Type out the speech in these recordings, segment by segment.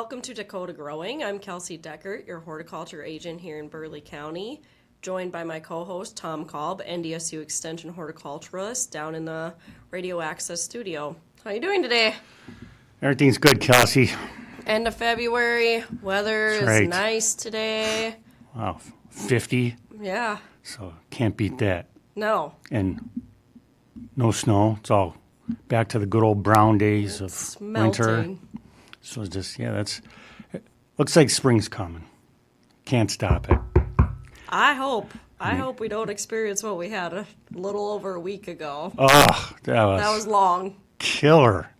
Welcome to Dakota Growing. I'm Kelsey Deckert, your horticulture agent here in Burleigh County, joined by my co-host Tom Kalb, NDSU Extension horticulturalist, down in the Radio Access studio. How you doing today? Everything's good, Kelsey. End of February. Weather is right. nice today. Wow, 50. Yeah. So can't beat that. No. And no snow. It's all back to the good old brown days It's of winter. melting. So it's just, looks like spring's coming. Can't stop it. I hope we don't experience what we had a little over a week ago. Oh, that That was long. killer.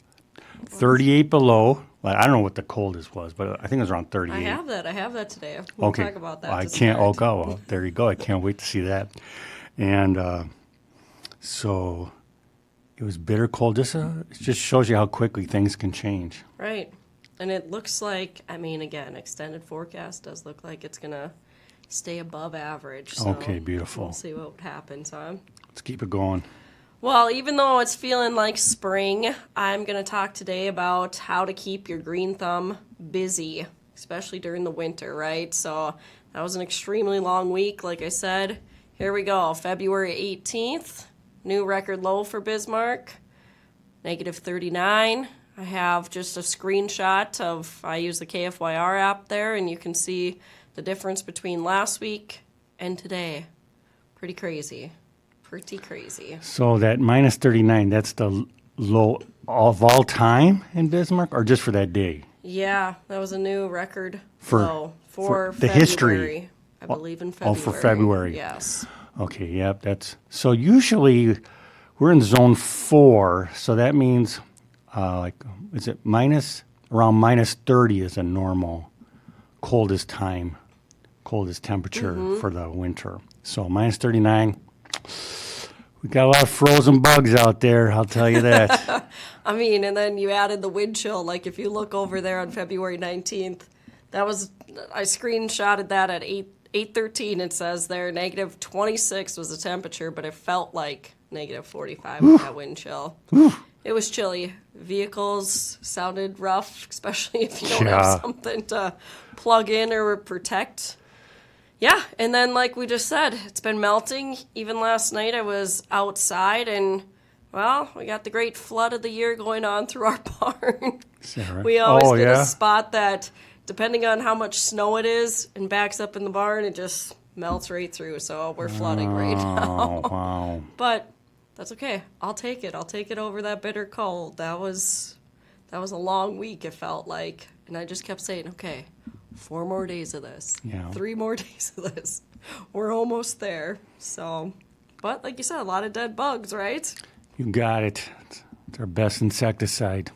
38 below. Well, I don't know what the coldest was, but I think it was around 38. I have that today. We'll Okay. talk about that. I to can't. start. Oh, well, there you go. I can't wait to see that. And so it was bitter cold. It just shows you how quickly things can change. Right. And it looks like, again, extended forecast does look like it's going to stay above average. So Okay, beautiful. We'll see what happens, huh? Let's keep it going. Well, even though it's feeling like spring, I'm going to talk today about how to keep your green thumb busy, especially during the winter, right? So that was an extremely long week, like I said. Here we go, February 18th, new record low for Bismarck, negative 39. I have just a screenshot of, I use the KFYR app there, and you can see the difference between last week and today. Pretty crazy. So that minus 39, that's the low of all time in Bismarck, or just for that day? Yeah, that was a new record For- low for the February, history. I believe in February. Oh, for February. Yes. Okay, yep, so usually we're in zone 4, so that means is it around minus 30 is a normal coldest temperature for the winter. So minus 39, we got a lot of frozen bugs out there, I'll tell you that. And then you added the wind chill. Like if you look over there on February 19th, I screenshotted that at 8:13. It says there negative 26 was the temperature, but it felt like negative 45 with that wind chill. It was chilly. Vehicles sounded rough, especially if you don't have something to plug in or protect. Yeah, and then like we just said, it's been melting. Even last night I was outside and, well, we got the great flood of the year going on through our barn. Is that right? We always get yeah? a spot that, depending on how much snow it is and backs up in the barn, it just melts right through. So we're flooding right now. Oh, wow. But that's okay. I'll take it. I'll take it over that bitter cold. That was a long week, it felt like. And I just kept saying, okay, 4 more days of this. Yeah. 3 more days of this. We're almost there. So, but like you said, a lot of dead bugs, right? You got it. It's our best insecticide.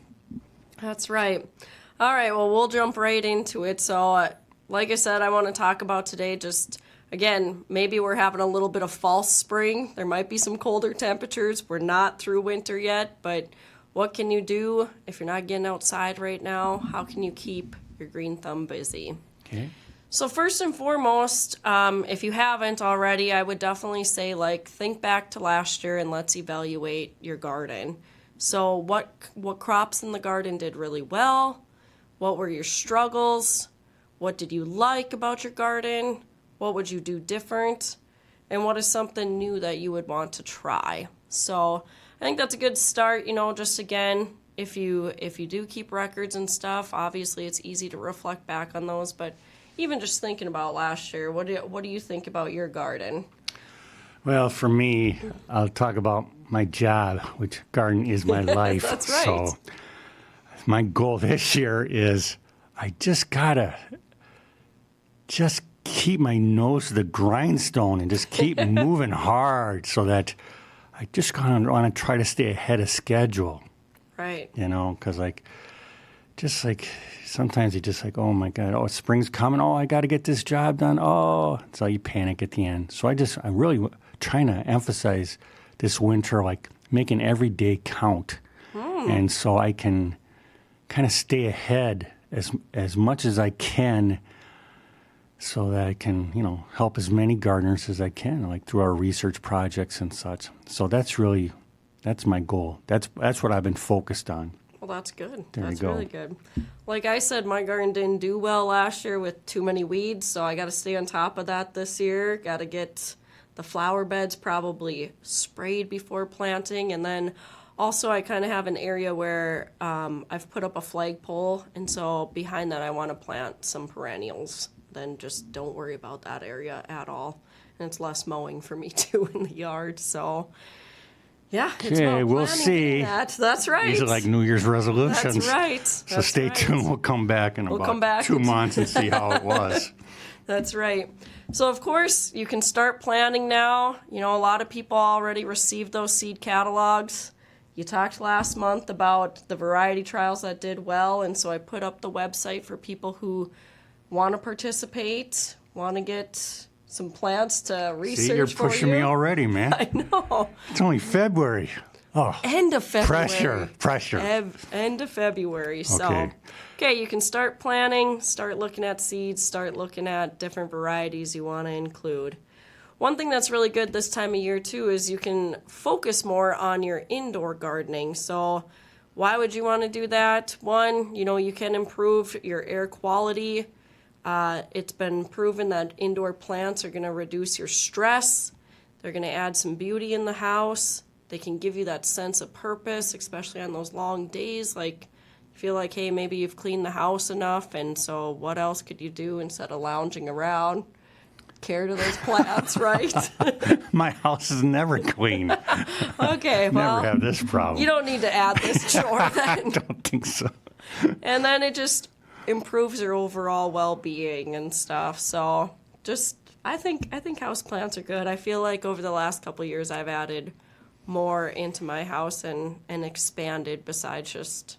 That's right. All right, well, we'll jump right into it. So, like I said, I want to talk about today just, again, maybe we're having a little bit of false spring. There might be some colder temperatures. We're not through winter yet, but what can you do if you're not getting outside right now? How can you keep your green thumb busy? Okay. So first and foremost, if you haven't already, I would definitely say, think back to last year and let's evaluate your garden. So what crops in the garden did really well? What were your struggles? What did you like about your garden? What would you do different? And what is something new that you would want to try? So I think that's a good start, just again, if you do keep records and stuff, obviously it's easy to reflect back on those, but even just thinking about last year, what do you think about your garden? Well, for me, I'll talk about my job, which garden is my life. That's right. So my goal this year is I just gotta keep my nose to the grindstone and just keep moving hard so that I just kind of want to try to stay ahead of schedule. Right. Because sometimes you just oh my God, spring's coming. Oh, I got to get this job done. Oh, so you panic at the end. So I'm really trying to emphasize this winter, making every day count. And so I can kind of stay ahead as much as I can so that I can, help as many gardeners as I can, through our research projects and such. So that's my goal. That's what I've been focused on. Well, that's good. There you That's go. really good. Like I said, my garden didn't do well last year with too many weeds, so I got to stay on top of that this year. Got to get the flower beds probably sprayed before planting, and then also I kind of have an area where I've put up a flagpole, and so behind that I want to plant some perennials. Then just don't worry about that area at all, and it's less mowing for me too in the yard. So. Yeah, it's Okay, about we'll planning see. that. That's right. These are like New Year's resolutions. That's right. So That's stay right. tuned. We'll come back in come about back 2 months and see how it was. That's right. So, of course, you can start planning now. You know, a lot of people already received those seed catalogs. You talked last month about the variety trials that did well, and so I put up the website for people who want to participate, want to get some plants to research See, you're for pushing you. me already, man. I know. It's only February. Oh, End of February. pressure. End of February. So, Okay. okay, you can start planning, start looking at seeds, start looking at different varieties you want to include. One thing that's really good this time of year, too, is you can focus more on your indoor gardening. So, why would you want to do that? One, you know, you can improve your air quality. It's been proven that indoor plants are going to reduce your stress. They're going to add some beauty in the house. They can give you that sense of purpose, especially on those long days. Like, you feel like, hey, maybe you've cleaned the house enough, and so what else could you do instead of lounging around? Care to those plants, right? My house is never clean. Okay, well, Never have this problem. you don't need to add this chore I then. don't think so. And then it just improves your overall well-being and stuff. So just, I think houseplants are good. I feel like over the last couple of years I've added more into my house and expanded besides just,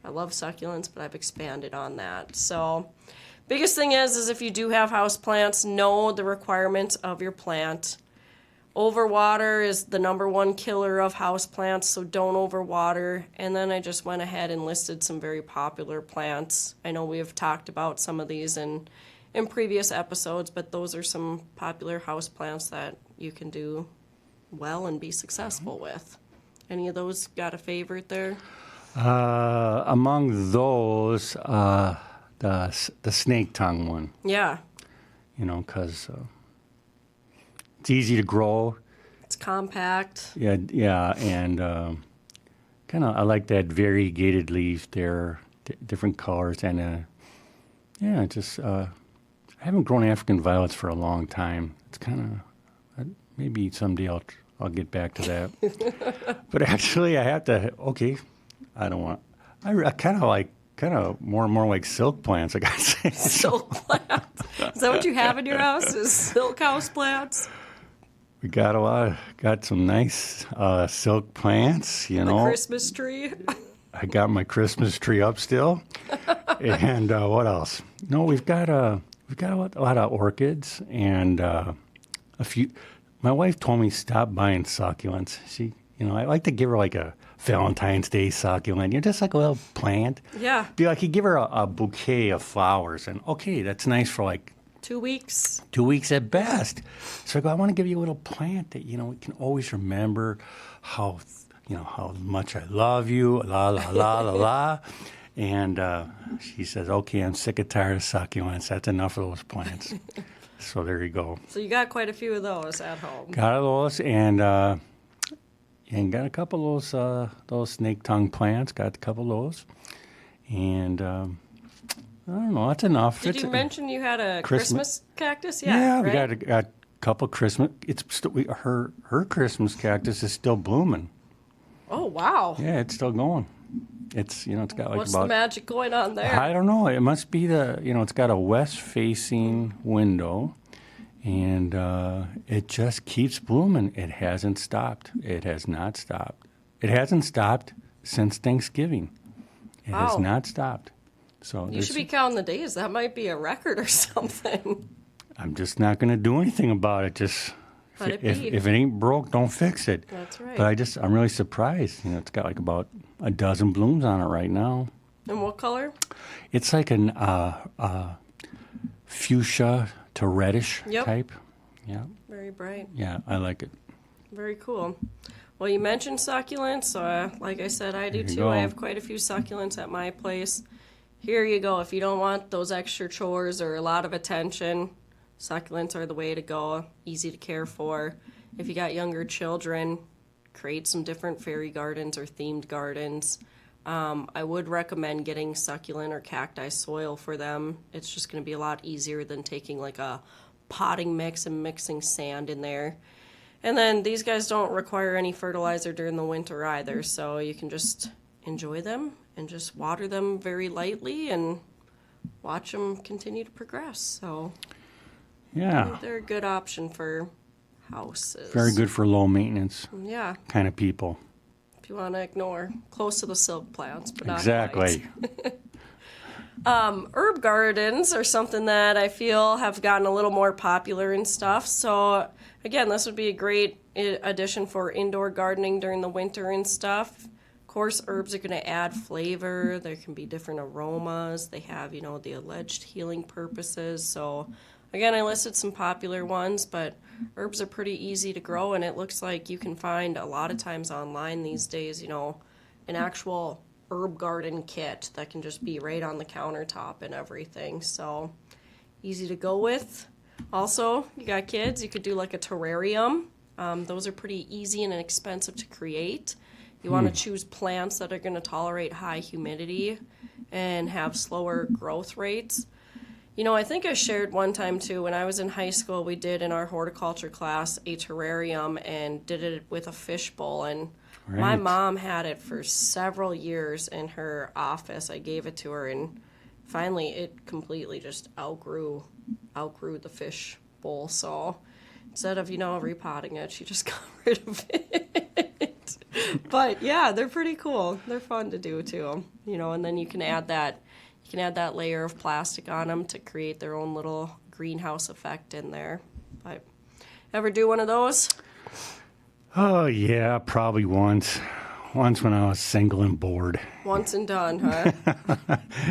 I love succulents, but I've expanded on that. So biggest thing is if you do have houseplants, know the requirements of your plant. Overwater is the #1 killer of houseplants, so don't overwater. And then I just went ahead and listed some very popular plants. I know we have talked about some of these in previous episodes, but those are some popular houseplants that you can do well and be successful with. Any of those got a favorite there? Among those, the snake tongue one, Yeah, you know, because it's easy to grow. it's compact. Yeah, and kind of I like that variegated leaf there, different colors, and yeah, just I haven't grown African violets for a long time. It's kind of maybe someday I'll get back to that. But actually, I have to. Okay, I don't want. I kind of more and more like silk plants. I gotta say. Silk plants. Is that what you have in your house? Is silk house plants? We got some nice silk plants, you The know. Christmas tree? I got my Christmas tree up still. And what else? No, we've got a lot of orchids and a few. My wife told me stop buying succulents. I like to give her like a Valentine's Day succulent. You're just like a little plant. Yeah. Be like you give her a bouquet of flowers, and okay, that's nice for like 2 weeks. 2 weeks at best. So I go, I want to give you a little plant that, we can always remember how much I love you, la, la, la, la, la. And she says, okay, I'm sick and tired of succulents. That's enough of those plants. So there you go. So you got quite a few of those at home. Got those and got a couple of those snake tongue plants. Got a couple of those. And I don't know. That's enough. Did you mention you had a Christmas cactus? Yeah, we right? got a couple Christmas. It's still, her Christmas cactus is still blooming. Oh, wow. Yeah, it's still going. It's it's got like What's about. the magic going on there? I don't know. It must be it's got a west-facing window, and it just keeps blooming. It hasn't stopped. It has not stopped. It hasn't stopped since Thanksgiving. It has Wow. not stopped. So You should be counting the days. That might be a record or something. I'm just not going to do anything about it. Just Let it if be. it ain't broke, don't fix it. That's right. But I'm really surprised. It's got like about a dozen blooms on it right now. And what color? It's like an fuchsia to reddish Yep. type. Yeah, Very bright. yeah, I like it. Very cool. Well, you mentioned succulents, so like I said, I do There you too. I go. have quite a few succulents at my place. Here you go. If you don't want those extra chores or a lot of attention, succulents are the way to go. Easy to care for. If you got younger children, create some different fairy gardens or themed gardens. I would recommend getting succulent or cacti soil for them. It's just going to be a lot easier than taking like a potting mix and mixing sand in there. And then these guys don't require any fertilizer during the winter either, so you can just enjoy them and just water them very lightly and watch them continue to progress. So I Yeah. think they're a good option for houses. Very good for low maintenance Yeah, kind of people. if you want to ignore close to the silk plants, but not Exactly. quite. Herb gardens are something that I feel have gotten a little more popular and stuff. So again, this would be a great addition for indoor gardening during the winter and stuff. Of course, herbs are going to add flavor. There can be different aromas. They have, the alleged healing purposes. So again, I listed some popular ones, but herbs are pretty easy to grow, and it looks like you can find a lot of times online these days, an actual herb garden kit that can just be right on the countertop and everything. So easy to go with. Also, you got kids, you could do like a terrarium. Those are pretty easy and inexpensive to create. You want to choose plants that are going to tolerate high humidity and have slower growth rates. I think I shared one time too, when I was in high school, we did in our horticulture class a terrarium and did it with a fishbowl. And my Right. mom had it for several years in her office. I gave it to her, and finally it completely just outgrew the fish bowl. So instead of, repotting it, she just got rid of it. But yeah, they're pretty cool. They're fun to do too. And then you can add that layer of plastic on them to create their own little greenhouse effect in there. But ever do one of those? Oh, yeah, probably once. Once when I was single and bored. Once and done, huh?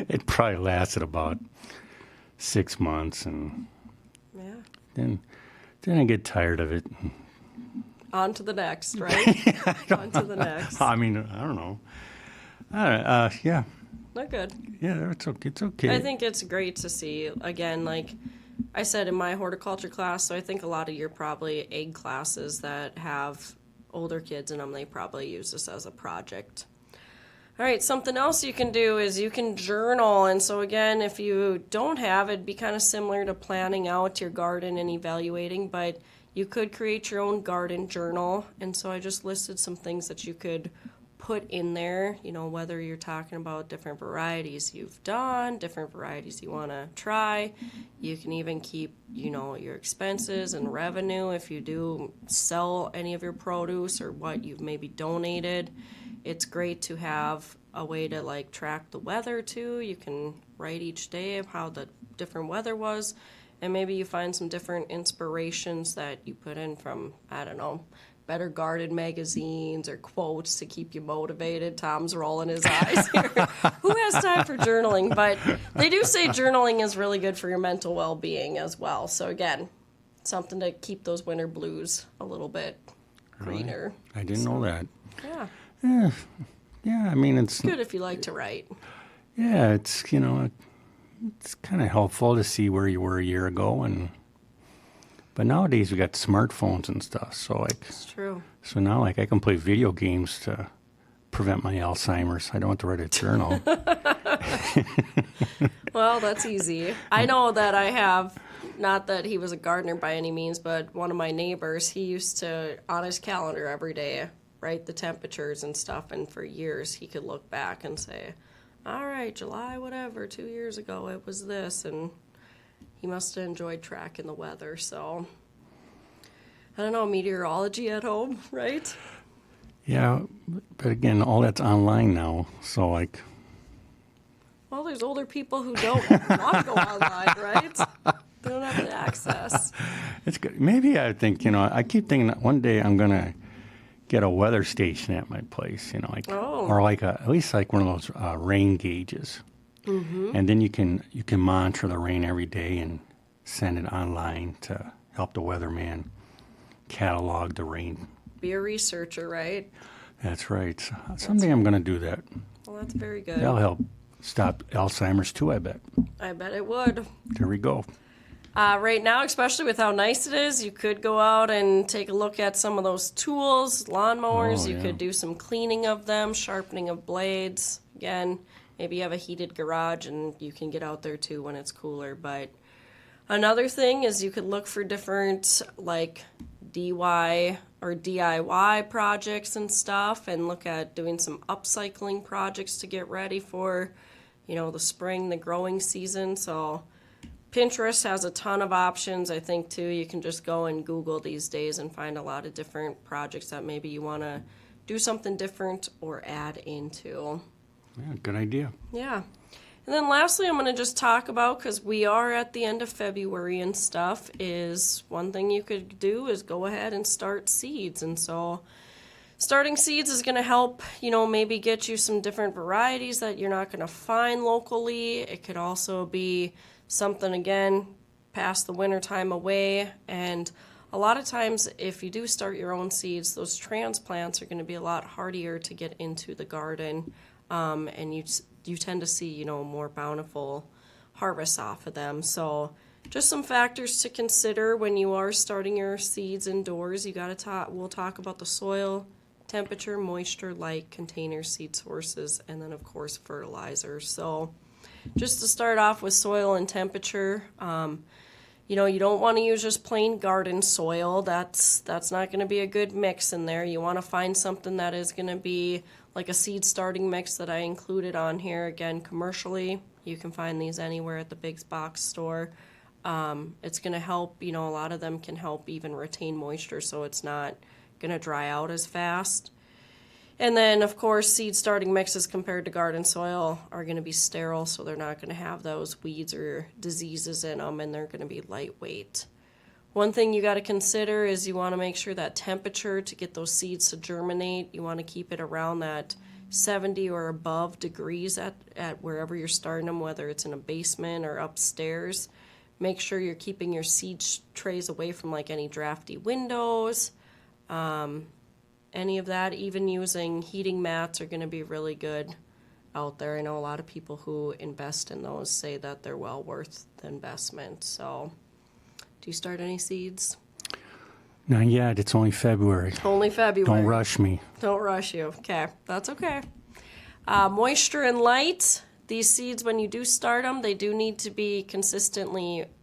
It probably lasted about 6 months, and Yeah. then I get tired of it. On to the next, right? On to the next. I mean, I don't know. Yeah, Not good. yeah, it's okay. It's okay. I think it's great to see, again, like I said in my horticulture class, so I think a lot of your probably egg classes that have older kids in them, they probably use this as a project. All right, something else you can do is you can journal. And so again, if you don't have, it'd be kind of similar to planning out your garden and evaluating, but you could create your own garden journal. And so I just listed some things that you could put in there, whether you're talking about different varieties you've done, different varieties you want to try. You can even keep, your expenses and revenue if you do sell any of your produce or what you've maybe donated. It's great to have a way to track the weather too. You can write each day of how the different weather was, and maybe you find some different inspirations that you put in from, I don't know, Better Garden magazines or quotes to keep you motivated. Tom's rolling his eyes here. Who has time for journaling? But they do say journaling is really good for your mental well-being as well. So again, something to keep those winter blues a little bit greener. I didn't know that. Yeah, Yeah, I mean, it's good if you like to write. yeah, it's it's kind of helpful to see where you were a year ago, but nowadays we got smartphones and stuff, so It's true. so now I can play video games to prevent my Alzheimer's. I don't have to write a journal. Well, that's easy. I know that I have, not that he was a gardener by any means, but one of my neighbors, he used to, on his calendar every day, write the temperatures and stuff, and for years he could look back and say, all right, July whatever, 2 years ago it was this, and he must have enjoyed tracking the weather. So I don't know, meteorology at home, right? Yeah, but again, all that's online now, so Well, there's older people who don't want to go online, right? They don't have the access. it's good. Maybe I think I keep thinking that one day I'm gonna get a weather station at my place, Oh. or at least one of those rain gauges, and then you can monitor the rain every day and send it online to help the weatherman catalog the rain Be a researcher, right? That's right. Someday I'm going to do that. Well, that's very good. That'll help stop Alzheimer's too, I bet. I bet it would. There we go. Right now, especially with how nice it is, you could go out and take a look at some of those tools, lawnmowers. Oh, You yeah. could do some cleaning of them, sharpening of blades. Again, maybe you have a heated garage and you can get out there too when it's cooler. But another thing is you could look for different like DIY or DIY projects and stuff and look at doing some upcycling projects to get ready for, the spring, the growing season. So Pinterest has a ton of options, I think, too. You can just go and Google these days and find a lot of different projects that maybe you want to do something different or add into. Yeah, good idea. Yeah. And then lastly, I'm going to just talk about, because we are at the end of February and stuff, is one thing you could do is go ahead and start seeds. And so starting seeds is going to help, maybe get you some different varieties that you're not going to find locally. It could also be something, again, past the winter time away. And a lot of times, if you do start your own seeds, those transplants are going to be a lot hardier to get into the garden. And you tend to see, more bountiful harvests off of them. So just some factors to consider when you are starting your seeds indoors. We'll talk about the soil, temperature, moisture, light, containers, seed sources, and then, of course, fertilizer. So just to start off with soil and temperature, you don't want to use just plain garden soil. That's not going to be a good mix in there. You want to find something that is going to be like a seed starting mix that I included on here. Again, commercially, you can find these anywhere at the big box store. It's going to help, a lot of them can help even retain moisture so it's not going to dry out as fast. And then, of course, seed starting mixes compared to garden soil are going to be sterile, so they're not going to have those weeds or diseases in them, and they're going to be lightweight. One thing you got to consider is you want to make sure that temperature to get those seeds to germinate, you want to keep it around that 70 or above degrees at wherever you're starting them, whether it's in a basement or upstairs. Make sure you're keeping your seed trays away from like any drafty windows. Any of that, even using heating mats are going to be really good out there. I know a lot of people who invest in those say that they're well worth the investment. So, do you start any seeds? Not yet. It's only February. Only February. Don't rush me. Don't rush you. Okay, that's okay. Moisture and light. These seeds, when you do start them, they do need to be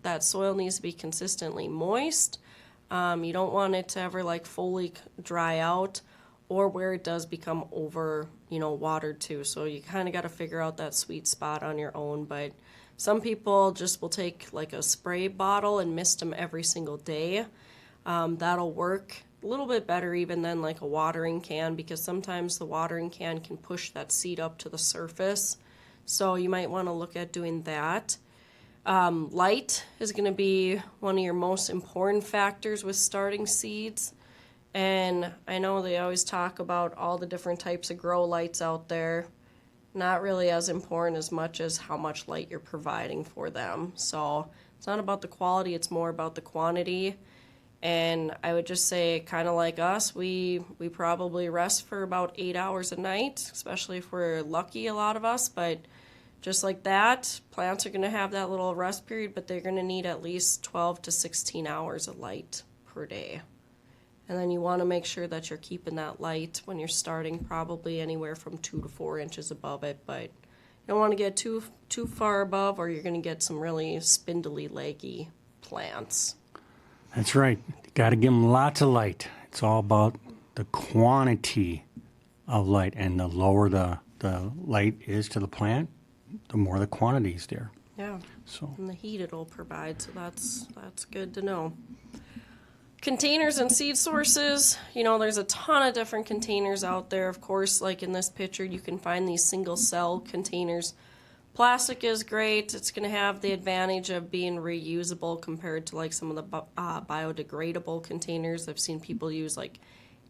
that soil needs to be consistently moist. You don't want it to ever fully dry out or where it does become over, watered too. So you kind of got to figure out that sweet spot on your own. But some people just will take a spray bottle and mist them every single day. That'll work a little bit better even than a watering can, because sometimes the watering can push that seed up to the surface. So you might want to look at doing that. Light is going to be one of your most important factors with starting seeds. And I know they always talk about all the different types of grow lights out there. Not really as important as much as how much light you're providing for them. So it's not about the quality, it's more about the quantity. And I would just say, kind of like us, we probably rest for about 8 hours a night, especially if we're lucky, a lot of us. But just like that, plants are going to have that little rest period, but they're going to need at least 12 to 16 hours of light per day. And then you want to make sure that you're keeping that light when you're starting, probably anywhere from 2 to 4 inches above it. But you don't want to get too far above, or you're going to get some really spindly, leggy plants. That's right. Got to give them lots of light. It's all about the quantity of light, and the lower the light is to the plant, the more the quantity is there. Yeah. So. And the heat it'll provide, so that's good to know. Containers and seed sources, there's a ton of different containers out there. Of course, like in this picture, you can find these single cell containers. Plastic is great. It's going to have the advantage of being reusable compared to some of the biodegradable containers. I've seen people use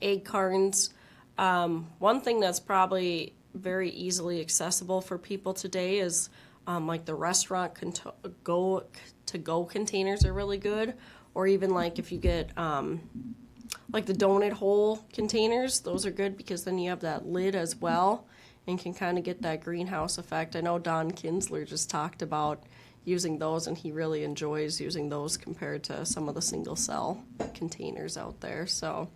egg cartons. One thing that's probably very easily accessible for people today is the restaurant to-go containers are really good. Or even if you get Like the donut hole containers, those are good because then you have that lid as well and can kind of get that greenhouse effect. I know Don Kinsler just talked about using those, and he really enjoys using those compared to some of the single cell containers out there. So,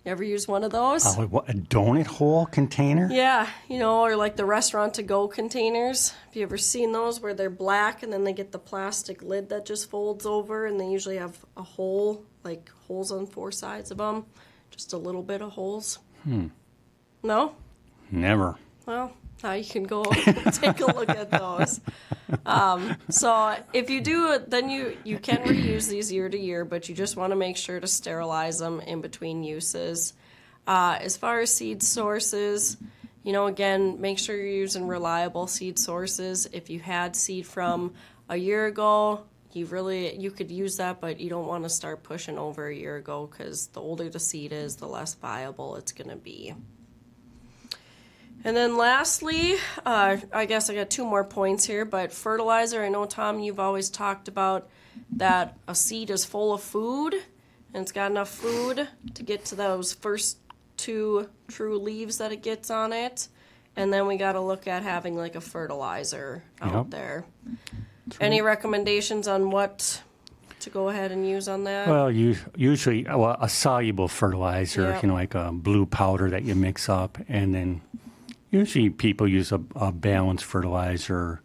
you ever use one of those? What, a donut hole container? Yeah, or like the restaurant to go containers. Have you ever seen those where they're black and then they get the plastic lid that just folds over, and they usually have a hole, like holes on 4 sides of them, just a little bit of holes? No? Never. Well, now you can go take a look at those. So if you do, then you can reuse these year to year, but you just want to make sure to sterilize them in between uses. As far as seed sources, again, make sure you're using reliable seed sources. If you had seed from a year ago, you could use that, but you don't want to start pushing over a year ago because the older the seed is, the less viable it's going to be. And then lastly, I guess I got 2 more points here, but fertilizer. I know, Tom, you've always talked about that a seed is full of food, and it's got enough food to get to those first 2 true leaves that it gets on it. And then we got to look at having like a fertilizer out there. Any recommendations on what to go ahead and use on that? Well, usually a soluble fertilizer, like a blue powder that you mix up, and then usually people use a balanced fertilizer,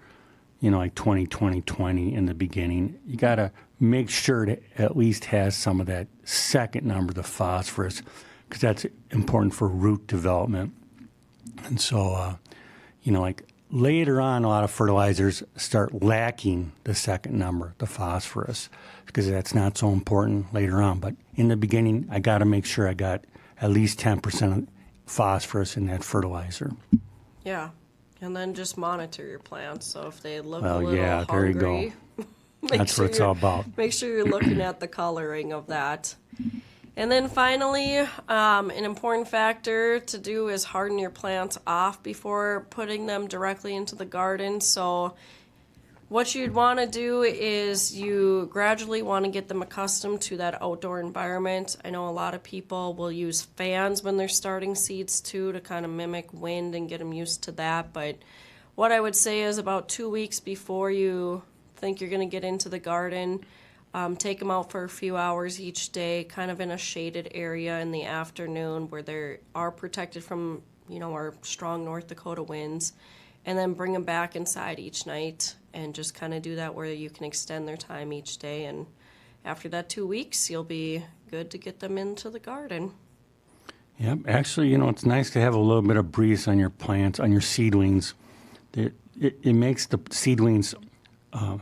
like 20-20-20 in the beginning. You got to make sure it at least has some of that second number, the phosphorus, because that's important for root development. And so, like later on, a lot of fertilizers start lacking the second number, the phosphorus, because that's not so important later on. But in the beginning, I got to make sure I got at least 10% phosphorus in that fertilizer. Yeah, and then just monitor your plants. So if they look a little there hungry, you go. That's what it's all about. Make sure you're looking at the coloring of that. And then finally, an important factor to do is harden your plants off before putting them directly into the garden. So what you'd want to do is you gradually want to get them accustomed to that outdoor environment. I know a lot of people will use fans when they're starting seeds too to kind of mimic wind and get them used to that. But what I would say is about 2 weeks before you think you're going to get into the garden, take them out for a few hours each day, kind of in a shaded area in the afternoon where they are protected from, our strong North Dakota winds, and then bring them back inside each night and just kind of do that where you can extend their time each day. And after that 2 weeks, you'll be good to get them into the garden. Yep. Actually, it's nice to have a little bit of breeze on your plants, on your seedlings. It makes the seedlings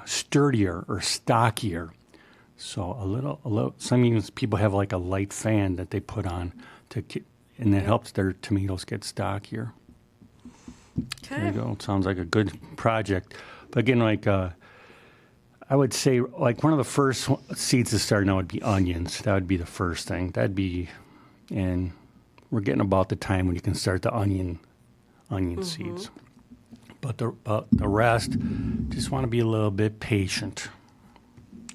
sturdier or stockier. So a little. Some people have like a light fan that they put on and that helps their tomatoes get stockier. Okay. There you go. It sounds like a good project. But again, I would say like one of the first seeds to start now would be onions. That would be the first thing. And we're getting about the time when you can start the onion seeds. But the rest, just want to be a little bit patient.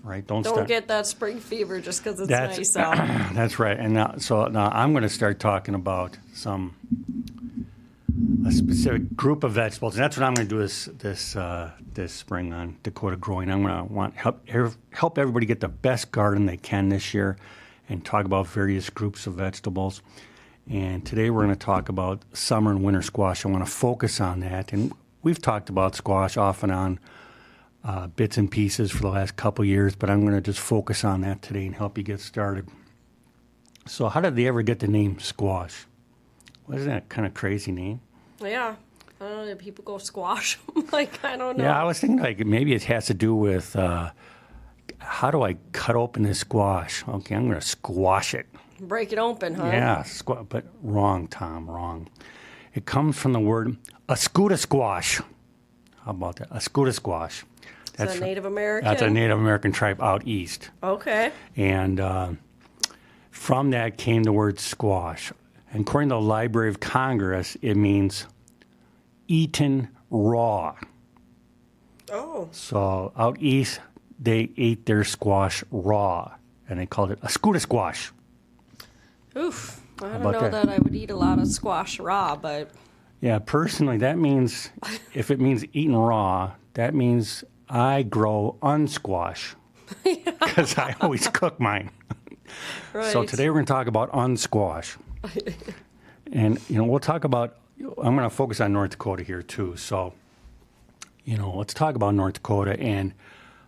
Right? Don't get that spring fever just because it's nice out. That's right. And now I'm going to start talking about a specific group of vegetables, and that's what I'm going to do this spring on Dakota Growing. I'm going to help everybody get the best garden they can this year, and talk about various groups of vegetables. And today we're going to talk about summer and winter squash. I want to focus on that, and we've talked about squash off and on bits and pieces for the last couple years, but I'm going to just focus on that today and help you get started. So, how did they ever get the name squash? Wasn't that kind of crazy name? Yeah. I don't know, did people go squash? I don't know. Yeah, I was thinking maybe it has to do with how do I cut open this squash? Okay, I'm going to squash it. Break it open, huh? Yeah, but wrong, Tom, wrong. It comes from the word ascuda squash. How about that? Ascuda squash. That's Native American? That's a Native American tribe out east. Okay. And from that came the word squash. And according to the Library of Congress, it means eaten raw. Oh. So out east, they ate their squash raw, and they called it ascuda squash. Oof. I don't about know that? that I would eat a lot of squash raw, but Yeah, personally, that means if it means eating raw, that means I grow unsquash because I always cook mine. So right. today we're going to talk about unsquash. And, we'll talk about, I'm going to focus on North Dakota here too. So, let's talk about North Dakota and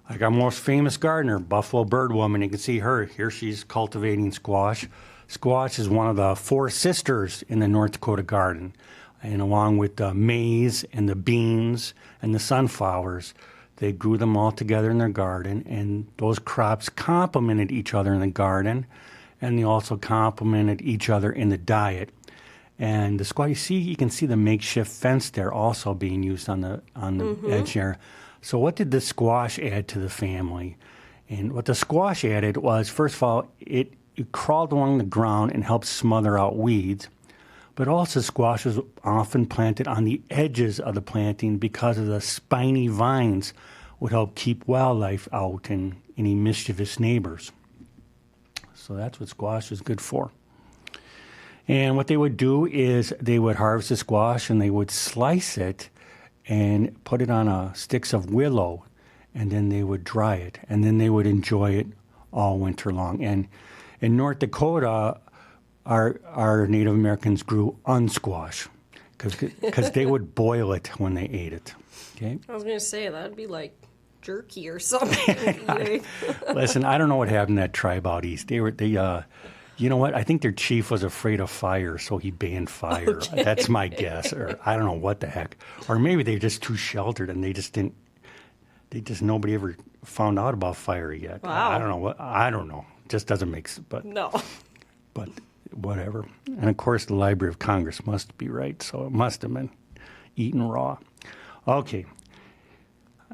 like our most famous gardener, Buffalo Bird Woman. You can see her here. She's cultivating squash. Squash is one of the four sisters in the North Dakota garden. And along with the maize and the beans and the sunflowers, they grew them all together in their garden. And those crops complemented each other in the garden. And they also complemented each other in the diet. And the squash, you can see the makeshift fence there also being used on the edge there. So what did the squash add to the family? And what the squash added was, first of all, it crawled along the ground and helped smother out weeds. But also squash was often planted on the edges of the planting because of the spiny vines would help keep wildlife out and any mischievous neighbors. So that's what squash is good for. And what they would do is they would harvest the squash and they would slice it and put it on sticks of willow, and then they would dry it, and then they would enjoy it all winter long. And in North Dakota, our Native Americans grew unsquash because they would boil it when they ate it. Okay. I was going to say, that'd be like jerky or something. Listen, I don't know what happened to that tribe out east. You know what? I think their chief was afraid of fire, so he banned fire. Okay. That's my guess. Or I don't know what the heck. Or maybe they're just too sheltered and nobody ever found out about fire yet. Wow. I don't know. Just doesn't make sense. No. But whatever. And of course, the Library of Congress must be right, so it must have been eaten raw. Okay.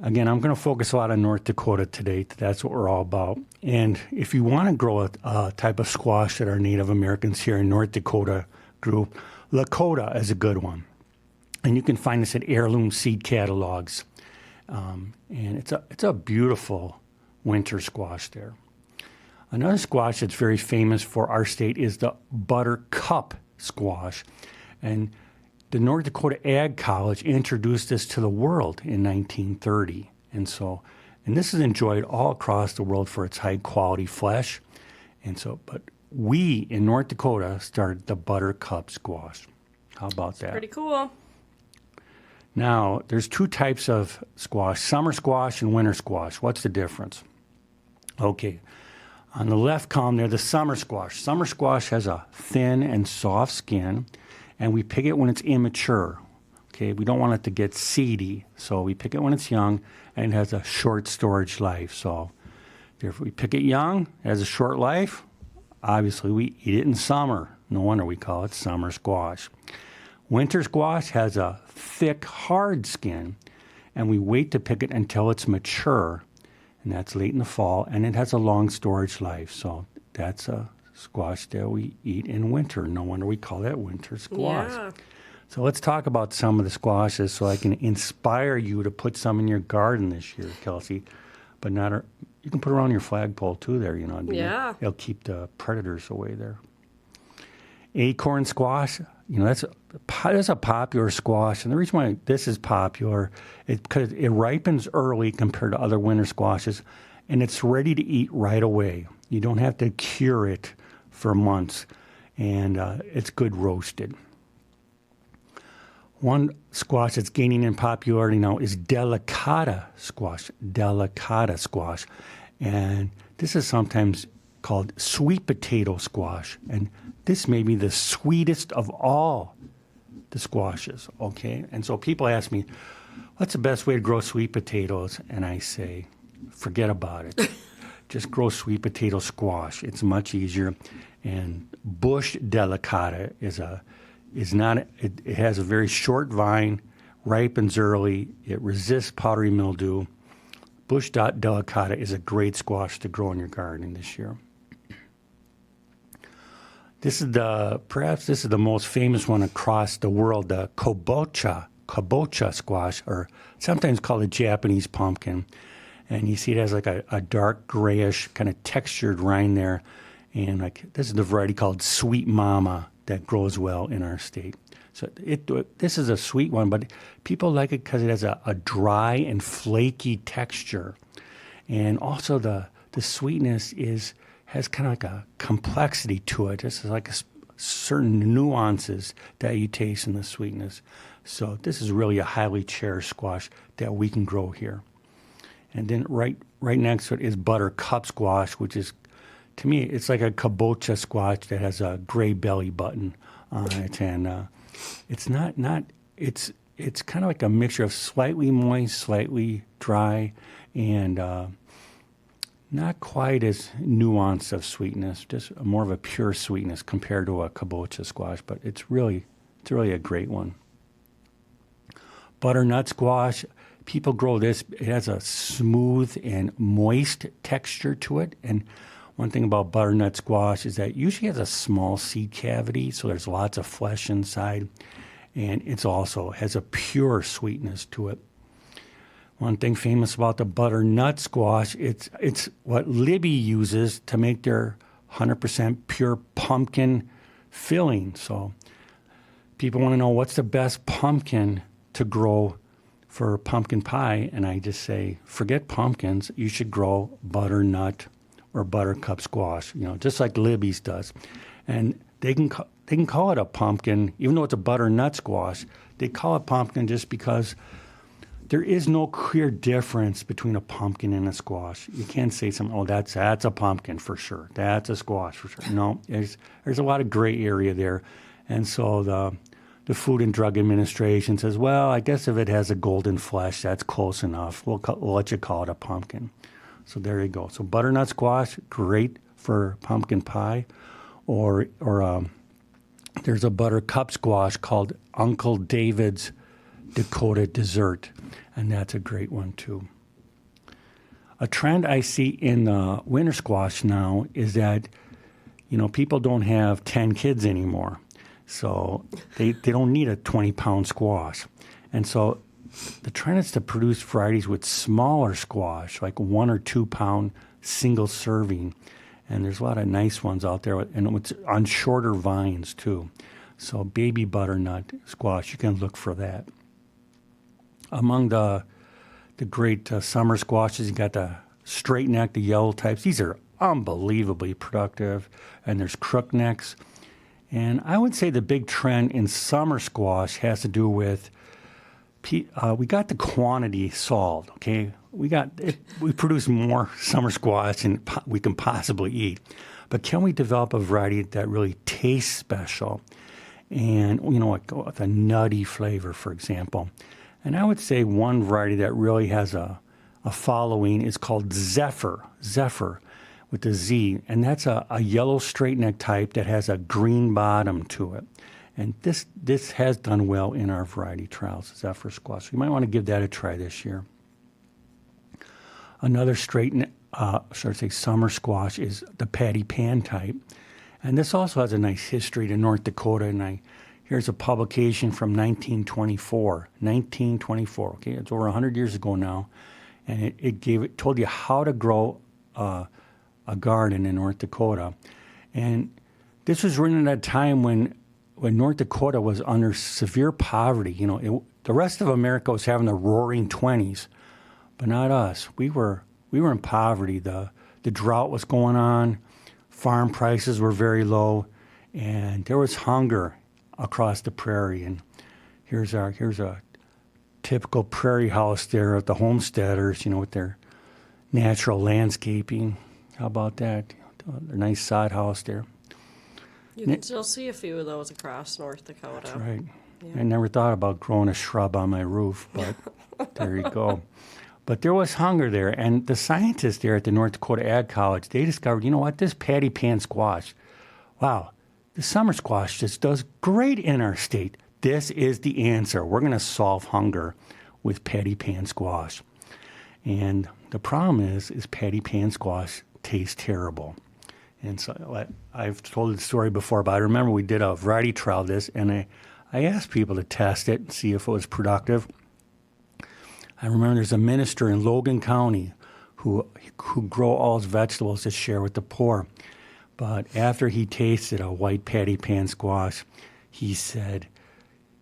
Again, I'm going to focus a lot on North Dakota today. That's what we're all about. And if you want to grow a type of squash that our Native Americans here in North Dakota grew, Lakota is a good one. And you can find this at heirloom seed catalogs. And it's a beautiful winter squash there. Another squash that's very famous for our state is the buttercup squash. And the North Dakota Ag College introduced this to the world in 1930. And this is enjoyed all across the world for its high quality flesh. But we in North Dakota started the buttercup squash. How about that? Pretty cool. Now, there's two types of squash, summer squash and winter squash. What's the difference? Okay. On the left column there, the summer squash. Summer squash has a thin and soft skin, and we pick it when it's immature. Okay, we don't want it to get seedy, so we pick it when it's young, and it has a short storage life. So if we pick it young, it has a short life, obviously we eat it in summer. No wonder we call it summer squash. Winter squash has a thick, hard skin, and we wait to pick it until it's mature, and that's late in the fall, and it has a long storage life. So that's a squash that we eat in winter. No wonder we call that winter squash. Yeah. So let's talk about some of the squashes so I can inspire you to put some in your garden this year, Kelsey. But you can put it around your flagpole too there, Yeah. It'll keep the predators away there. Acorn squash, that's a popular squash. And the reason why this is popular is because it ripens early compared to other winter squashes, and it's ready to eat right away. You don't have to cure it for months, and it's good roasted. One squash that's gaining in popularity now is delicata squash. Delicata squash. And this is sometimes called sweet potato squash. And this may be the sweetest of all the squashes, okay? And so people ask me, what's the best way to grow sweet potatoes? And I say, forget about it. Just grow sweet potato squash. It's much easier. And bush delicata it has a very short vine, ripens early, it resists powdery mildew. Bush delicata is a great squash to grow in your garden this year. Perhaps this is the most famous one across the world, the kabocha squash, or sometimes called a Japanese pumpkin. And you see it has like a dark grayish kind of textured rind there. And like this is the variety called Sweet Mama that grows well in our state. So this is a sweet one, but people like it because it has a dry and flaky texture. And also the sweetness has kind of like a complexity to it. This is like certain nuances that you taste in the sweetness. So this is really a highly cherished squash that we can grow here. And then right next to it is buttercup squash, which is, to me, it's like a kabocha squash that has a gray belly button on it. And it's it's kind of like a mixture of slightly moist, slightly dry, and not quite as nuanced of sweetness, just more of a pure sweetness compared to a kabocha squash, but it's really a great one. Butternut squash, people grow this. It has a smooth and moist texture to it. And one thing about butternut squash is that it usually has a small seed cavity, so there's lots of flesh inside. And it also has a pure sweetness to it. One thing famous about the butternut squash, it's what Libby uses to make their 100% pure pumpkin filling. So people want to know what's the best pumpkin to grow for pumpkin pie, and I just say, forget pumpkins. You should grow butternut or buttercup squash, just like Libby's does. And they can call it a pumpkin, even though it's a butternut squash. They call it pumpkin just because there is no clear difference between a pumpkin and a squash. You can't say something, oh, that's a pumpkin for sure. That's a squash for sure. No, there's a lot of gray area there. And so the Food and Drug Administration says, well, I guess if it has a golden flesh, that's close enough. We'll let you call it a pumpkin. So there you go. So butternut squash, great for pumpkin pie. Or there's a buttercup squash called Uncle David's Dakota dessert, and that's a great one too. A trend I see in winter squash now is that, people don't have 10 kids anymore. So they don't need a 20-pound squash. And so the trend is to produce varieties with smaller squash, like 1 or 2 pound single serving. And there's a lot of nice ones out there, and it's on shorter vines too. So baby butternut squash, you can look for that. Among the great summer squashes, you got the straight neck, the yellow types. These are unbelievably productive. And there's crook necks. And I would say the big trend in summer squash has to do with we got the quantity solved. Okay, we produce more summer squash than we can possibly eat. But can we develop a variety that really tastes special, and like with a nutty flavor, for example? And I would say one variety that really has a following is called Zephyr with a Z, and that's a yellow straight neck type that has a green bottom to it. And this has done well in our variety trials, Zephyr squash. So you might want to give that a try this year. Another summer squash is the patty pan type. And this also has a nice history to North Dakota. And here's a publication from 1924. 1924, okay, it's over 100 years ago now. And it told you how to grow a garden in North Dakota. And this was written at a time when North Dakota was under severe poverty. The rest of America was having the roaring 20s, but not us. We were in poverty. The drought was going on. Farm prices were very low, and there was hunger across the prairie. And here's a typical prairie house there at the homesteaders, with their natural landscaping. How about that? A nice sod house there. You can still see a few of those across North Dakota. That's right. Yeah. I never thought about growing a shrub on my roof, but there you go. But there was hunger there, and the scientists there at the North Dakota Ag College, they discovered, this patty pan squash, wow, the summer squash just does great in our state. This is the answer. We're going to solve hunger with patty pan squash. And the problem is patty pan squash tastes terrible. And so I've told the story before, but I remember we did a variety trial of this, and I asked people to test it and see if it was productive. I remember there's a minister in Logan County who grow all his vegetables to share with the poor. But after he tasted a white patty pan squash, he said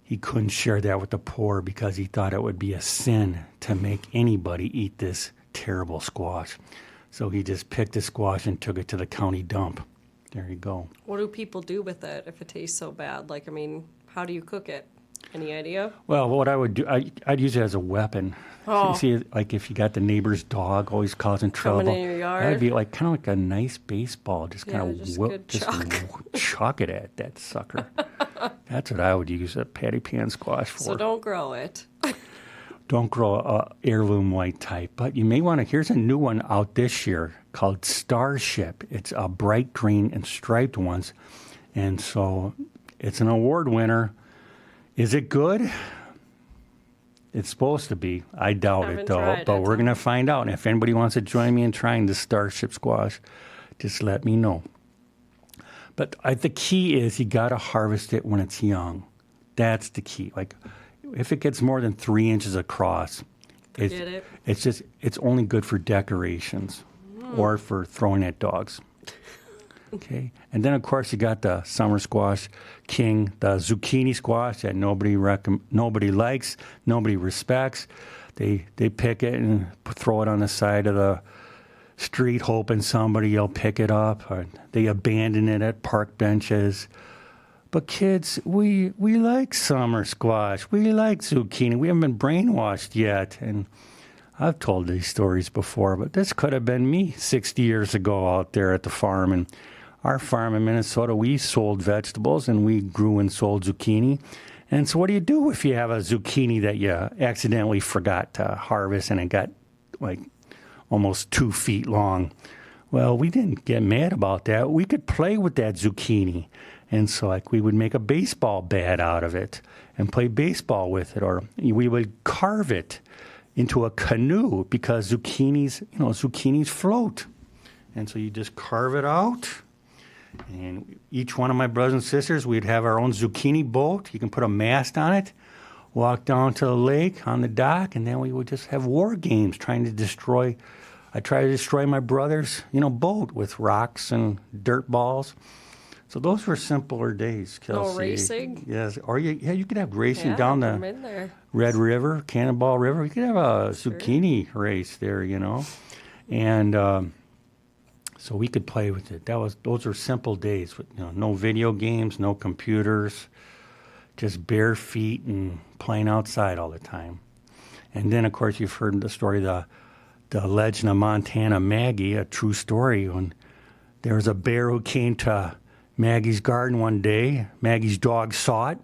he couldn't share that with the poor because he thought it would be a sin to make anybody eat this terrible squash. So he just picked the squash and took it to the county dump. There you go. What do people do with it if it tastes so bad? Like, I mean, how do you cook it? Any idea? Well, what I would do, I'd use it as a weapon. Oh. See, like if you got the neighbor's dog always causing trouble, Coming in your yard? that'd be like kind of like a nice baseball, just Yeah, kind of just good chuck. chuck it at that sucker. That's what I would use a patty pan squash for. So don't grow it. Don't grow a heirloom white type, but you may want to. Here's a new one out this year called Starship. It's a bright green and striped ones, and so it's an award winner. Is it good? It's supposed to be. I doubt Haven't it, though. tried But it. we're going to find out. And if anybody wants to join me in trying the Starship squash, just let me know. But the key is you got to harvest it when it's young. That's the key. Like, if it gets more than 3 inches across, it's only good for decorations or for throwing at dogs. Okay, and then of course you got the summer squash king, the zucchini squash that nobody likes, nobody respects. They pick it and throw it on the side of the street, hoping somebody will pick it up. Or they abandon it at park benches. But kids, we like summer squash. We like zucchini. We haven't been brainwashed yet. And I've told these stories before, but this could have been me 60 years ago out there at the farm. And our farm in Minnesota, we sold vegetables and we grew and sold zucchini. And so what do you do if you have a zucchini that you accidentally forgot to harvest and it got like almost 2 feet long? Well, we didn't get mad about that. We could play with that zucchini. And so like we would make a baseball bat out of it and play baseball with it, or we would carve it into a canoe because zucchinis float. And so you just carve it out. And each one of my brothers and sisters, we'd have our own zucchini boat. You can put a mast on it, walk down to the lake on the dock, and then we would just have war games I try to destroy my brother's, boat with rocks and dirt balls. So those were simpler days, Kelsey. No racing? Yes. Or you could have racing Yeah, down I'm the in there. Red River, Cannonball River. You could have a zucchini race there, And so we could play with it. Those are simple days with no video games, no computers, just bare feet and playing outside all the time. And then of course you've heard the story, the legend of Montana Maggie, a true story, when there was a bear who came to Maggie's garden one day. Maggie's dog saw it.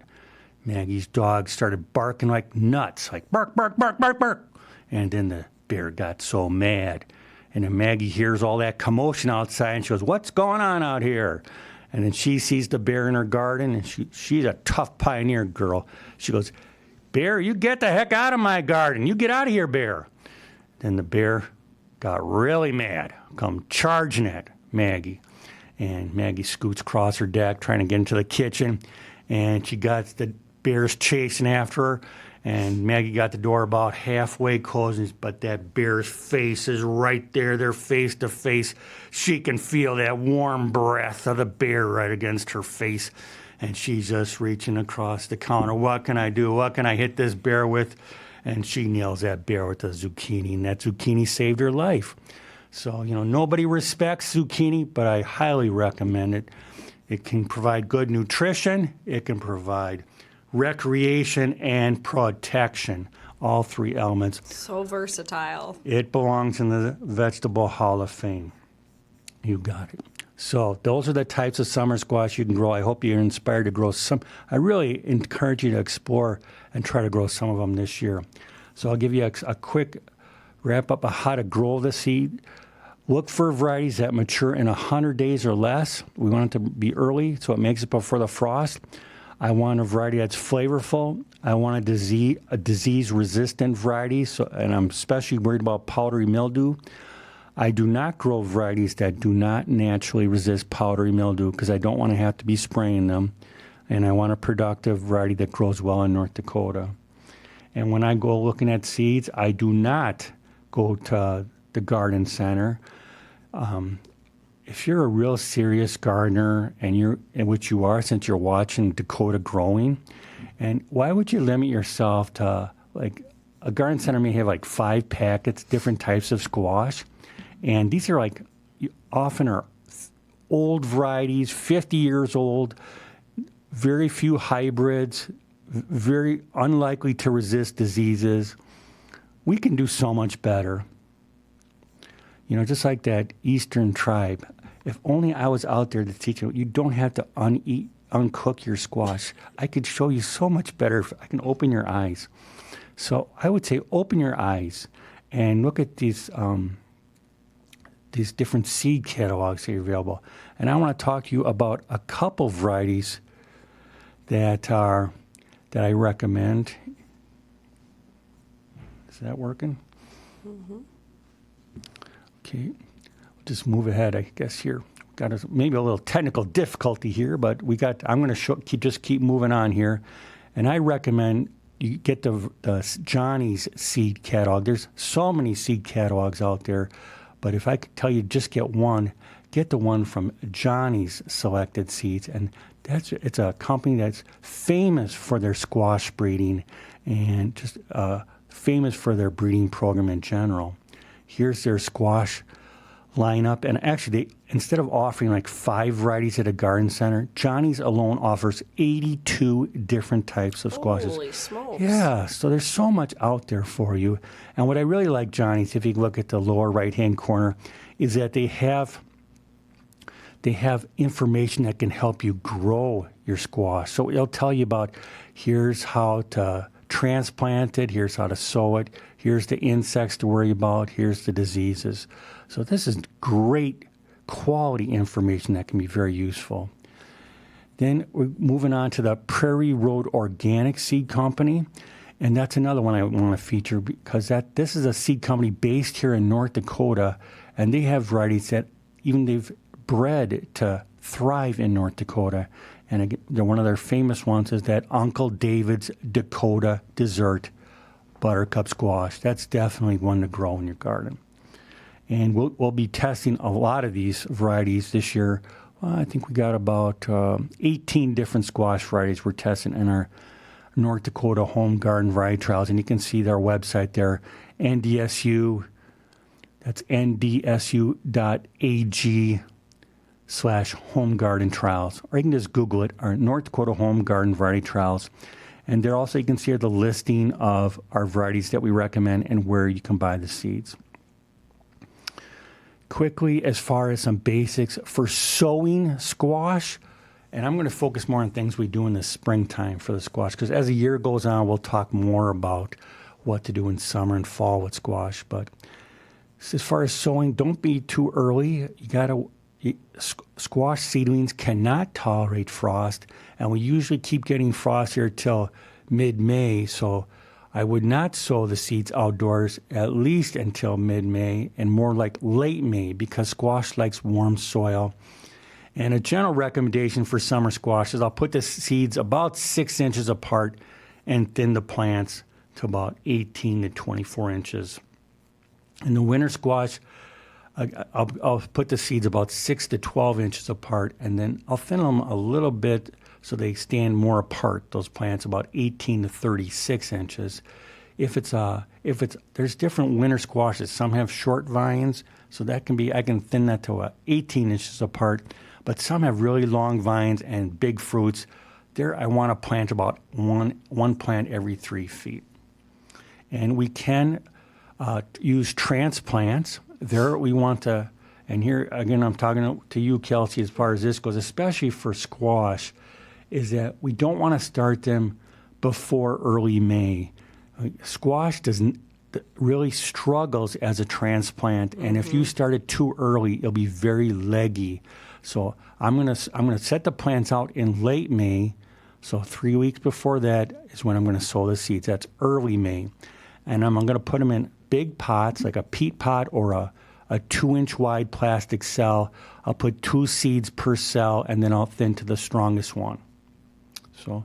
Maggie's dog started barking like nuts, like bark, bark, bark, bark, bark. And then the bear got so mad. And then Maggie hears all that commotion outside, and she goes, "What's going on out here?" And then she sees the bear in her garden, and she's a tough pioneer girl. She goes, "Bear, you get the heck out of my garden. You get out of here, bear." Then the bear got really mad, come charging at Maggie. And Maggie scoots across her deck, trying to get into the kitchen, and she got the bears chasing after her. And Maggie got the door about halfway closed, but that bear's face is right there. They're face to face. She can feel that warm breath of the bear right against her face. And she's just reaching across the counter. What can I do? What can I hit this bear with? And she nails that bear with a zucchini, and that zucchini saved her life. So, nobody respects zucchini, but I highly recommend it. It can provide good nutrition. It can provide recreation and protection, all three elements. So versatile. It belongs in the Vegetable Hall of Fame. You got it. So those are the types of summer squash you can grow. I hope you're inspired to grow some. I really encourage you to explore and try to grow some of them this year. So I'll give you a quick wrap up of how to grow the seed. Look for varieties that mature in 100 days or less. We want it to be early so it makes it before the frost. I want a variety that's flavorful. I want a disease-resistant variety, and I'm especially worried about powdery mildew. I do not grow varieties that do not naturally resist powdery mildew because I don't want to have to be spraying them. And I want a productive variety that grows well in North Dakota. And when I go looking at seeds, I do not go to the garden center. if you're a real serious gardener, and which you are since you're watching Dakota growing, and why would you limit yourself to, like, a garden center may have like 5 packets, different types of squash, and these are like often are old varieties, 50 years old, very few hybrids, very unlikely to resist diseases. We can do so much better. You know, just like that Eastern tribe. If only I was out there to teach you, you don't have to uncook your squash. I could show you so much better if I can open your eyes. So I would say open your eyes and look at these different seed catalogs that are available. And I want to talk to you about a couple varieties that I recommend. Is that working? Mm-hmm. Okay, we'll just move ahead, I guess. Here, got maybe a little technical difficulty here, but I'm going to keep moving on here, and I recommend you get the Johnny's seed catalog. There's so many seed catalogs out there, but if I could tell you just get the one from Johnny's Selected Seeds, and it's a company that's famous for their squash breeding and just famous for their breeding program in general. Here's their squash lineup, and actually, instead of offering like 5 varieties at a garden center, Johnny's alone offers 82 different types of squashes. Holy smokes! Yeah, so there's so much out there for you. And what I really like Johnny's, if you look at the lower right-hand corner, is that they have information that can help you grow your squash. So it'll tell you about here's how to transplant it, here's how to sow it, here's the insects to worry about, here's the diseases. So this is great quality information that can be very useful. Then we're moving on to the Prairie Road Organic Seed Company, and that's another one I want to feature because this is a seed company based here in North Dakota, and they have varieties that even they've bred to thrive in North Dakota. And one of their famous ones is that Uncle David's Dakota Dessert Buttercup Squash. That's definitely one to grow in your garden. And we'll be testing a lot of these varieties this year. I think we got about 18 different squash varieties we're testing in our North Dakota Home Garden Variety Trials. And you can see their website there, NDSU. That's ndsu.ag/home garden trials. Or you can just Google it, our North Dakota Home Garden Variety Trials. And there also you can see the listing of our varieties that we recommend and where you can buy the seeds. Quickly, as far as some basics for sowing squash, and I'm going to focus more on things we do in the springtime for the squash, because as the year goes on, we'll talk more about what to do in summer and fall with squash. But as far as sowing, don't be too early. Squash seedlings cannot tolerate frost, and we usually keep getting frost here till mid-May, so I would not sow the seeds outdoors at least until mid-May and more like late May because squash likes warm soil. And a general recommendation for summer squash is I'll put the seeds about 6 inches apart and thin the plants to about 18 to 24 inches. In the winter squash, I'll put the seeds about 6 to 12 inches apart, and then I'll thin them a little bit so they stand more apart. Those plants about 18 to 36 inches. There's different winter squashes. Some have short vines, so I can thin that to 18 inches apart. But some have really long vines and big fruits. There, I want to plant about one plant every 3 feet. And we can use transplants. There we want to, and here again I'm talking to you, Kelsey, as far as this goes, especially for squash, is that we don't want to start them before early May. Squash really struggles as a transplant, and if you start it too early, it'll be very leggy. So I'm gonna set the plants out in late May. So 3 weeks before that is when I'm going to sow the seeds. That's early May, and I'm going to put them in big pots, like a peat pot or a 2-inch wide plastic cell. I'll put 2 seeds per cell, and then I'll thin to the strongest one. So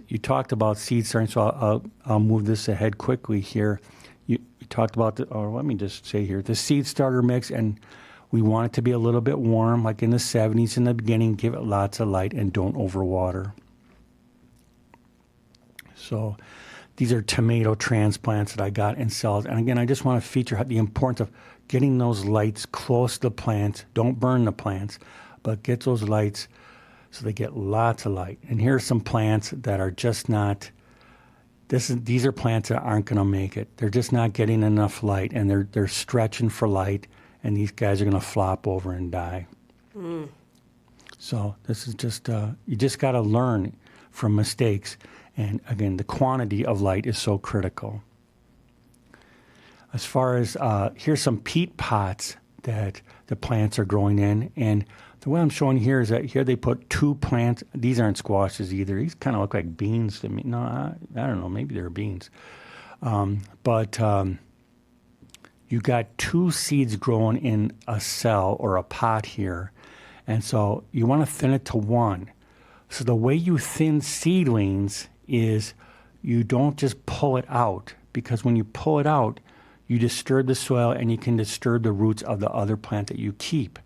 you talked about seed starting, so I'll move this ahead quickly here. You talked about let me just say here, the seed starter mix, and We want it to be a little bit warm, like in the 70s in the beginning. Give it lots of light and don't overwater. So these are tomato transplants that I got in cells. And again, I just want to feature the importance of getting those lights close to the plants. Don't burn the plants, but get those lights so they get lots of light. And here are some plants that are just not, these are plants that aren't going to make it. They're just not getting enough light, and they're stretching for light, and these guys are going to flop over and die. So this is just, you just got to learn from mistakes. And again, the quantity of light is so critical. As far as, here's some peat pots that the plants are growing in. And the way I'm showing here is that here they put 2 plants. These aren't squashes either. These kind of look like beans to me. No, I don't know. Maybe they're beans. But you got 2 seeds growing in a cell or a pot here. And so you want to thin it to 1. So the way you thin seedlings is you don't just pull it out, because when you pull it out, you disturb the soil and you can disturb the roots of the other plant that you keep.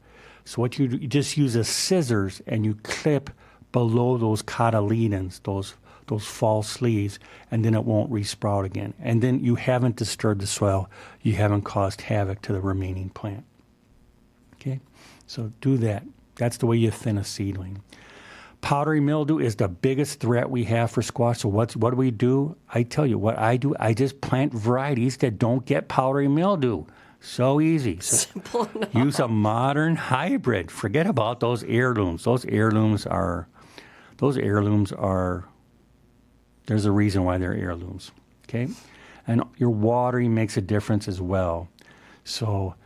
So what you do, you just use a scissors and you clip below those cotyledons, those false leaves, and then it won't resprout again. And then you haven't disturbed the soil. You haven't caused havoc to the remaining plant. Okay? So do that. That's the way you thin a seedling. Powdery mildew is the biggest threat we have for squash. So what do we do? I tell you what I do. I just plant varieties that don't get powdery mildew. So easy. So Simple enough. use a modern hybrid. Forget about those heirlooms. Those heirlooms are, there's a reason why they're heirlooms. Okay? And your watering makes a difference as well. So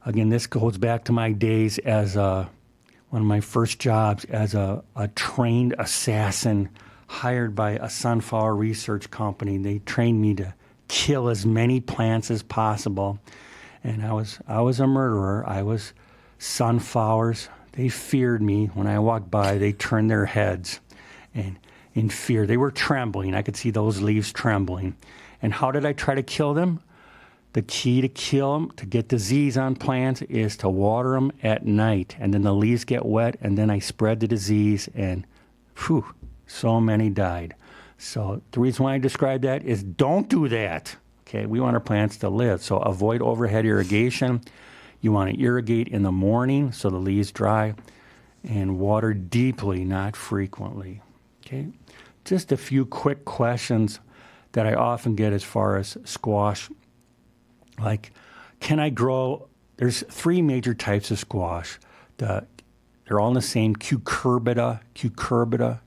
again, this goes back to my days as one of my first jobs as a trained assassin hired by a sunflower research company. They trained me to kill as many plants as possible. And I was a murderer. I was sunflowers. They feared me. When I walked by, they turned their heads and in fear. They were trembling. I could see those leaves trembling. And how did I try to kill them? The key to kill them, to get disease on plants, is to water them at night. And then the leaves get wet, and then I spread the disease, and whew, so many died. So the reason why I describe that is don't do that. Okay, we want our plants to live. So avoid overhead irrigation. You want to irrigate in the morning so the leaves dry, and water deeply, not frequently. Okay, just a few quick questions that I often get as far as squash. Like, can I grow? There's 3 major types of squash. They're all in the same Cucurbita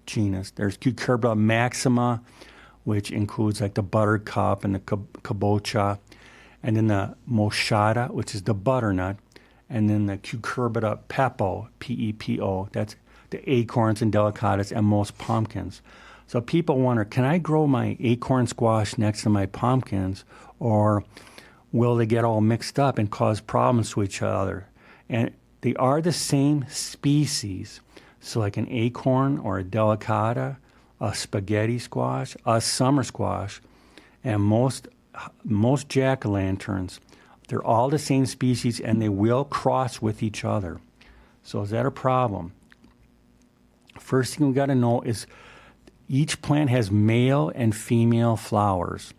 genus. There's Cucurbita maxima, which includes like the buttercup and the kabocha, and then the moschata, which is the butternut, and then the Cucurbita pepo, P-E-P-O. That's the acorns and delicatas and most pumpkins. So people wonder, can I grow my acorn squash next to my pumpkins, or will they get all mixed up and cause problems to each other? And they are the same species. So like an acorn or a delicata, a spaghetti squash, a summer squash, and most jack-o'-lanterns, they're all the same species and they will cross with each other. So is that a problem? First thing we got to know is each plant has male and female flowers.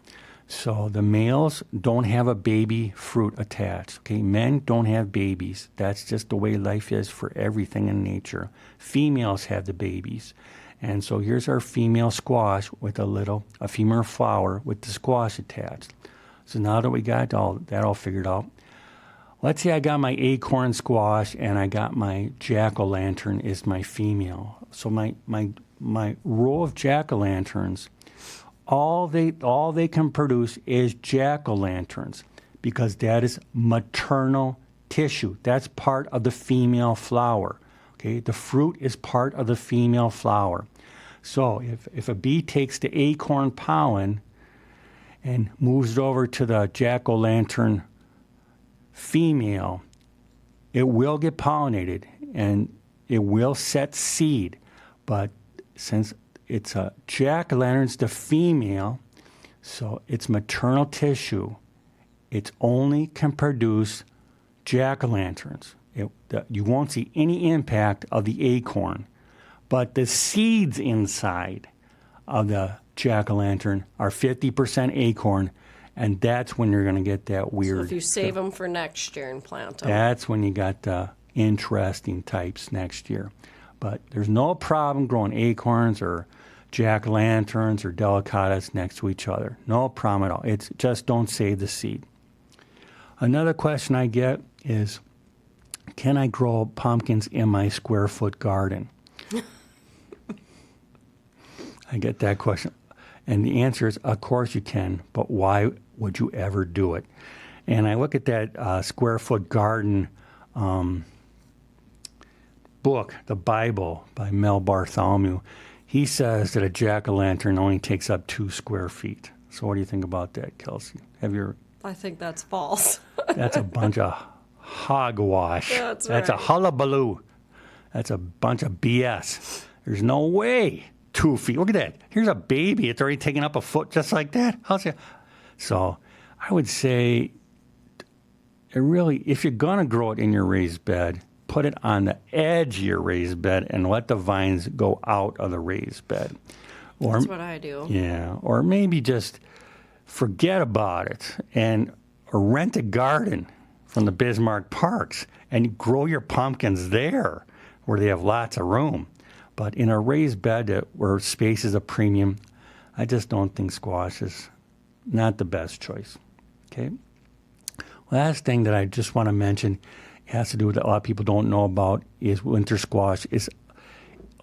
So the males don't have a baby fruit attached. Okay, men don't have babies. That's just the way life is for everything in nature. Females have the babies. And so here's our female squash with a female flower with the squash attached. So now that we got that all figured out, let's say I got my acorn squash and I got my jack-o'-lantern is my female. So my row of jack-o'-lanterns, all they can produce is jack-o'-lanterns because that is maternal tissue. That's part of the female flower. Okay, the fruit is part of the female flower. So if a bee takes the acorn pollen and moves it over to the jack-o'-lantern female, it will get pollinated and it will set seed. But since it's a jack-o'-lantern's the female, so it's maternal tissue. It only can produce jack-o'-lanterns. You won't see any impact of the acorn, but the seeds inside of the jack-o'-lantern are 50% acorn, and that's when you're going to get that weird. So if you save them for next year and plant them. That's when you got the interesting types next year. But there's no problem growing acorns or jack-o'-lanterns or delicatas next to each other. No problem at all. It's just don't save the seed. Another question I get is, can I grow pumpkins in my square-foot garden? I get that question. And the answer is, of course you can, but why would you ever do it? And I look at that square-foot garden book, the Bible, by Mel Bartholomew. He says that a jack-o'-lantern only takes up 2 square feet. So what do you think about that, Kelsey? I think that's false. That's a bunch of hogwash. That's a right. hullabaloo. That's a bunch of BS. There's no way 2 feet. Look at that. Here's a baby. It's already taken up a foot just like that. How's it? So I would say, if you're going to grow it in your raised bed, put it on the edge of your raised bed and let the vines go out of the raised bed. That's what I do. Yeah. Or maybe just forget about it or rent a garden from the Bismarck Parks and grow your pumpkins there where they have lots of room. But in a raised bed where space is a premium, I just don't think squash is not the best choice. Okay? Last thing that I just want to mention has to do with what a lot of people don't know about is winter squash.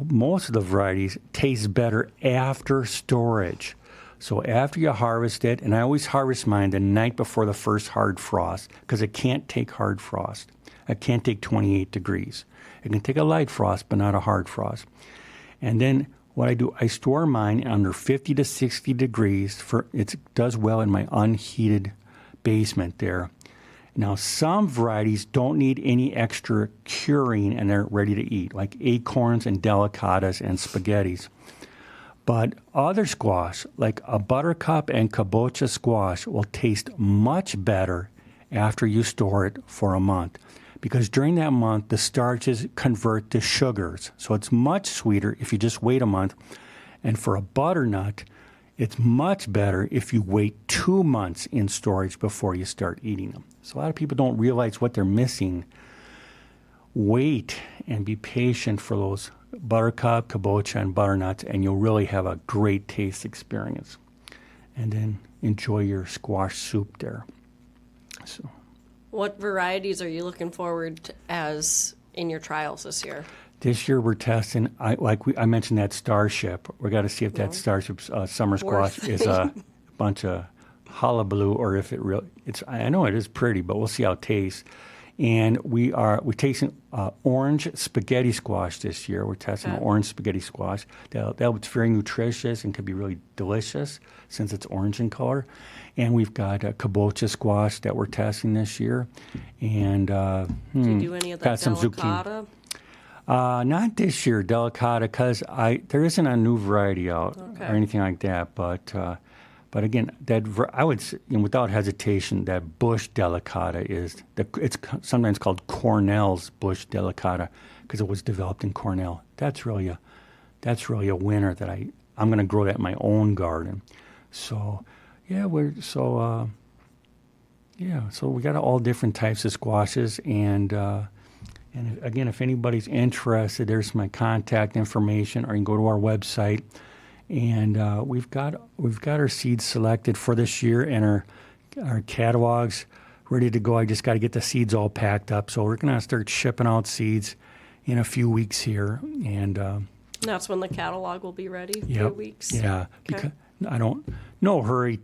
Most of the varieties taste better after storage. So after you harvest it, and I always harvest mine the night before the first hard frost because it can't take hard frost. It can't take 28 degrees. It can take a light frost, but not a hard frost. And then what I do, I store mine under 50 to 60 degrees. It does well in my unheated basement there. Now, some varieties don't need any extra curing and they're ready to eat, like acorns and delicatas and spaghettis. But other squash, like a buttercup and kabocha squash, will taste much better after you store it for a month. Because during that month, the starches convert to sugars. So it's much sweeter if you just wait a month. And for a butternut, it's much better if you wait 2 months in storage before you start eating them. So a lot of people don't realize what they're missing. Wait and be patient for those buttercup, kabocha, and butternuts, and you'll really have a great taste experience. And then enjoy your squash soup there. So, What varieties are you looking forward to as in your trials this year? this year we're testing, I mentioned that Starship. We got to see if that Starship summer squash is a bunch of hullabaloo or if I know it is pretty, but we'll see how it tastes. And we're tasting orange spaghetti squash this year. We're testing orange spaghetti squash. It's very nutritious and could be really delicious since it's orange in color. And we've got kabocha squash that we're testing this year. And Do you do any of that some delicata? not this year, delicata, because there isn't a new variety out or anything like that. But again, I would say, without hesitation, that bush delicata it's sometimes called Cornell's bush delicata because it was developed in Cornell. That's really a winner that I'm going to grow that in my own garden. So so we got all different types of squashes and again, if anybody's interested, there's my contact information, or you can go to our website. And we've got our seeds selected for this year and our catalogs ready to go. I just got to get the seeds all packed up. So we're going to start shipping out seeds in a few weeks here. And That's when the catalog will be ready, yep, 2 weeks? Yeah, because no hurry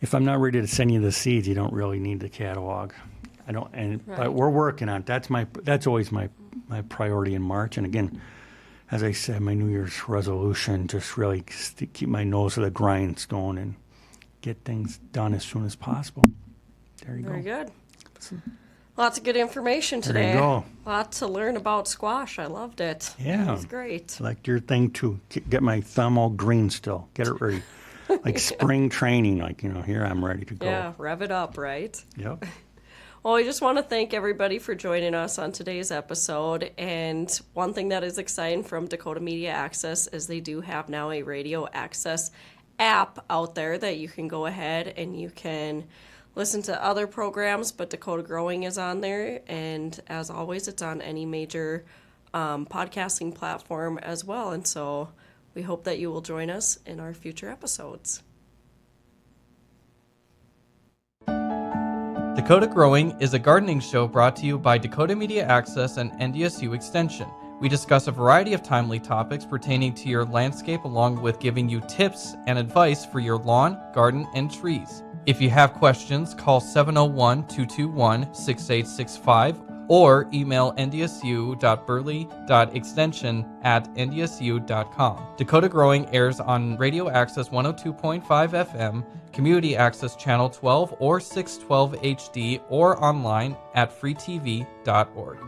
if I'm not ready to send you the seeds, you don't really need the catalog. But we're working on it. That's always my priority in March. And again, as I said, my New Year's resolution, just really keep my nose to the grindstone and get things done as soon as possible. There you go. Very good. Lots of good information today. There you go. Lots to learn about squash. I loved it. Yeah. It was great. Like your thing, too. Get my thumb all green still. Get it ready. Like spring training, here I'm ready to go. Yeah, rev it up, right? Yep. Well, I just want to thank everybody for joining us on today's episode. And one thing that is exciting from Dakota Media Access is they do have now a radio access app out there that you can go ahead and you can listen to other programs, but Dakota Growing is on there. And as always, it's on any major podcasting platform as well. And so we hope that you will join us in our future episodes. Dakota Growing is a gardening show brought to you by Dakota Media Access and NDSU Extension. We discuss a variety of timely topics pertaining to your landscape, along with giving you tips and advice for your lawn, garden, and trees. If you have questions, call 701-221-6865 or email ndsu.burley.extension@ndsu.com. Dakota Growing airs on Radio Access 102.5 FM, Community Access Channel 12 or 612 HD, or online at freetv.org.